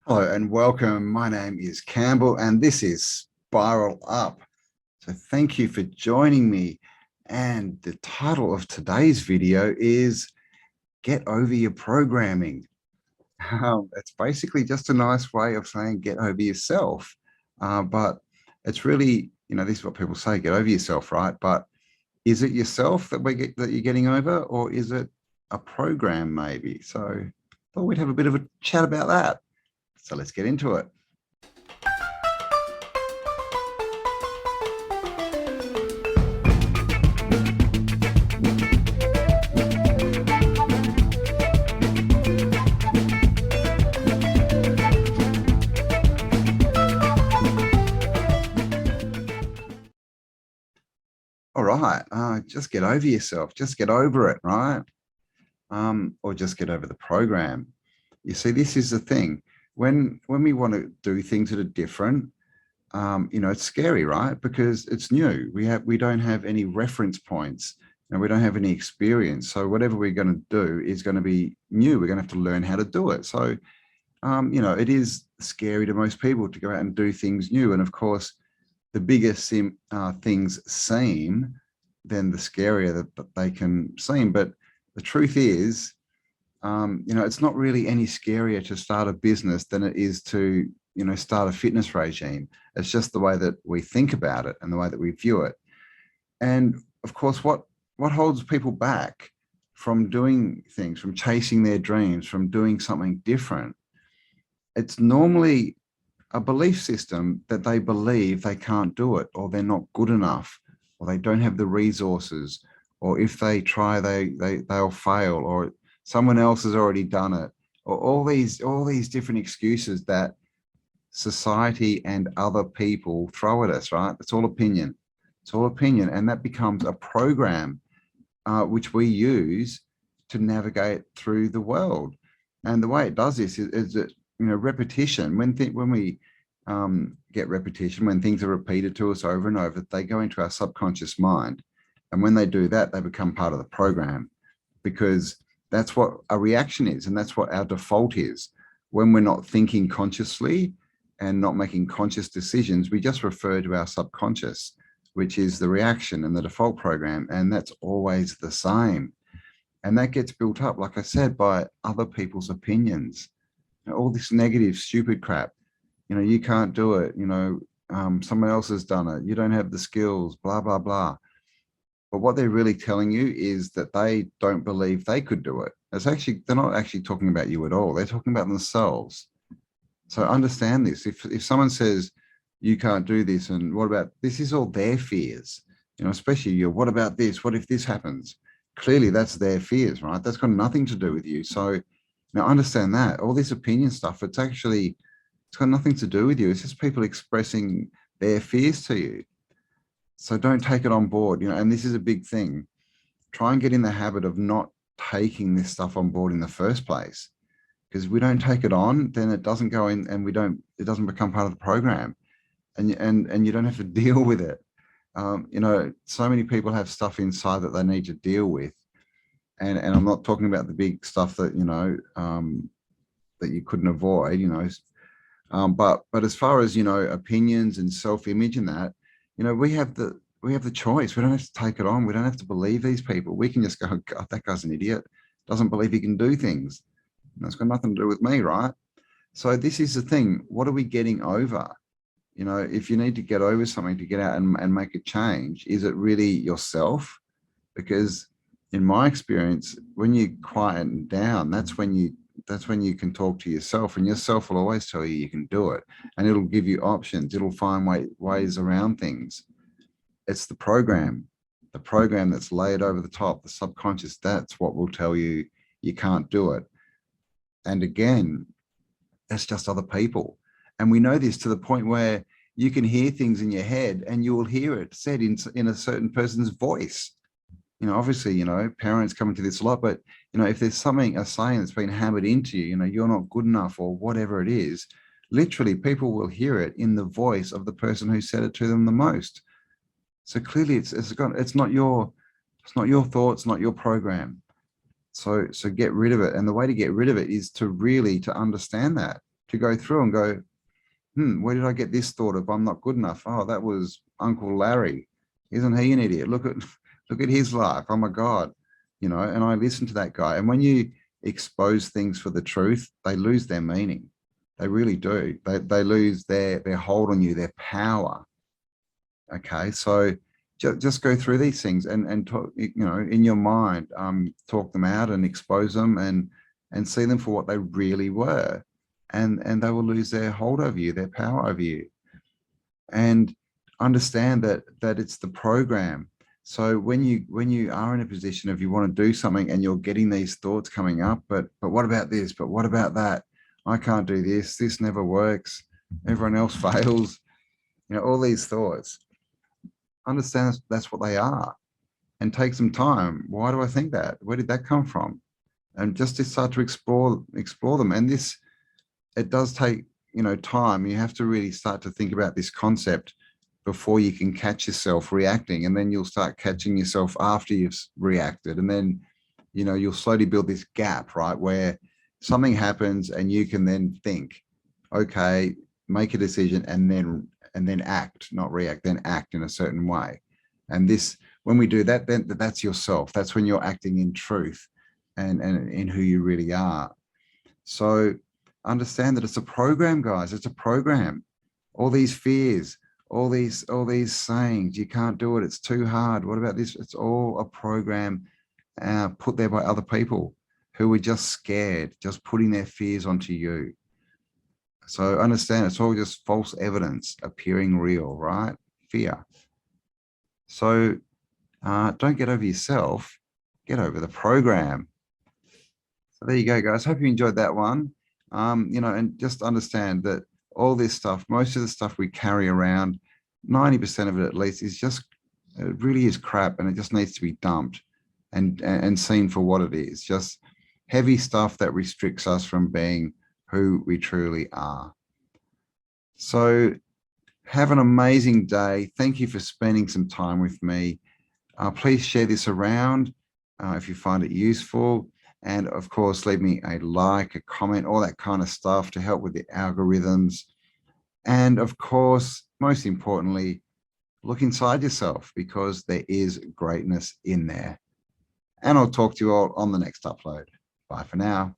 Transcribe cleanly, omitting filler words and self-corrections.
Hello and welcome. My name is Campbell and this is Spiral Up. So thank you for joining me. And the title of today's video is Get Over Your Programming. It's basically just a nice way of saying get over yourself. But it's really, this is what people say, get over yourself, right? But is it yourself that you're getting over, or is it a program maybe? So I thought we'd have a bit of a chat about that. So let's get into it. All right, just get over yourself, just get over it, right? Or just get over the program. You see, this is the thing. When we want to do things that are different, it's scary, right? Because it's new. We don't have any reference points and we don't have any experience. So whatever we're going to do is going to be new. We're going to have to learn how to do it. So, it is scary to most people to go out and do things new. And of course, the bigger things seem, then the scarier that they can seem. But the truth is, it's not really any scarier to start a business than it is to, start a fitness regime. It's just the way that we think about it and the way that we view it. And of course, what holds people back from doing things, from chasing their dreams, from doing something different? It's normally a belief system that they believe they can't do it, or they're not good enough, or they don't have the resources, or if they try, they'll fail, or someone else has already done it, or all these different excuses that society and other people throw at us, right? It's all opinion. It's all opinion. And that becomes a program which we use to navigate through the world. And the way it does this is that, repetition, when we get repetition, when things are repeated to us over and over, they go into our subconscious mind. And when they do that, they become part of the program, because that's what a reaction is. And that's what our default is. When we're not thinking consciously and not making conscious decisions, we just refer to our subconscious, which is the reaction and the default program. And that's always the same. And that gets built up, like I said, by other people's opinions. All this negative, stupid crap. You can't do it. Someone else has done it. You don't have the skills, blah, blah, blah. But what they're really telling you is that they don't believe they could do it. They're not actually talking about you at all. They're talking about themselves. So understand this. If someone says you can't do this, and what about this, is all their fears, especially what about this? What if this happens? Clearly that's their fears, right? That's got nothing to do with you. So now understand that all this opinion stuff, it's got nothing to do with you. It's just people expressing their fears to you. So don't take it on board, and this is a big thing. Try and get in the habit of not taking this stuff on board in the first place, because if we don't take it on, then it doesn't go in, and it doesn't become part of the program, and you don't have to deal with it. So many people have stuff inside that they need to deal with. And I'm not talking about the big stuff that, that you couldn't avoid, but as far as, opinions and self-image and that, we have the choice. We don't have to take it on. We don't have to believe these people. We can just go, oh, God, that guy's an idiot. Doesn't believe he can do things. That's got nothing to do with me, right? So this is the thing. What are we getting over? If you need to get over something to get out and make a change, is it really yourself? Because in my experience, when you quieten down, that's when you can talk to yourself, and yourself will always tell you can do it, and it'll give you options. It'll find ways around things. It's the program that's layered over the top, the subconscious. That's what will tell you you can't do it. And again, that's just other people. And we know this to the point where you can hear things in your head and you will hear it said in a certain person's voice. Obviously, parents come into this a lot, but, if there's a saying that's been hammered into you, you're not good enough or whatever it is, literally people will hear it in the voice of the person who said it to them the most. So clearly it's not your thoughts, not your program. So get rid of it. And the way to get rid of it is to really understand that. to go through and go, where did I get this thought of I'm not good enough? Oh, that was Uncle Larry. Isn't he an idiot? Look at his life. Oh my God. You know, and I listen to that guy. And when you expose things for the truth, they lose their meaning. They really do. They lose their hold on you, their power. Okay. So just go through these things and talk, you know, in your mind, talk them out and expose them and see them for what they really were. And they will lose their hold over you, their power over you. And understand that it's the program. So when you are in a position of you want to do something and you're getting these thoughts coming up, but what about this? But what about that? I can't do this. This never works. Everyone else fails. You know, all these thoughts. Understand that's what they are, and take some time. Why do I think that? Where did that come from? And just to start to explore them. And this, it does take, you know, time. You have to really start to think about this concept before you can catch yourself reacting. And then you'll start catching yourself after you've reacted. And then, you know, you'll slowly build this gap, right? Where something happens and you can then think, okay, make a decision and then act, not react, then act in a certain way. And this, when we do that, then that's yourself. That's when you're acting in truth and in who you really are. So understand that it's a program, guys. It's a program. All these fears, all these sayings, you can't do it, it's too hard. What about this? It's all a program put there by other people who were just scared, just putting their fears onto you. So understand it's all just false evidence appearing real, right? Fear. So don't get over yourself, get over the program. So there you go, guys. Hope you enjoyed that one. You know, and just understand that all this stuff, most of the stuff we carry around, 90% of it at least, is just, it really is crap, and it just needs to be dumped and seen for what it is. Just heavy stuff that restricts us from being who we truly are. So have an amazing day. Thank you for spending some time with me. Please share this around if you find it useful. And of course, leave me a like, a comment, all that kind of stuff to help with the algorithms. And of course, most importantly, look inside yourself, because there is greatness in there. And I'll talk to you all on the next upload. Bye for now.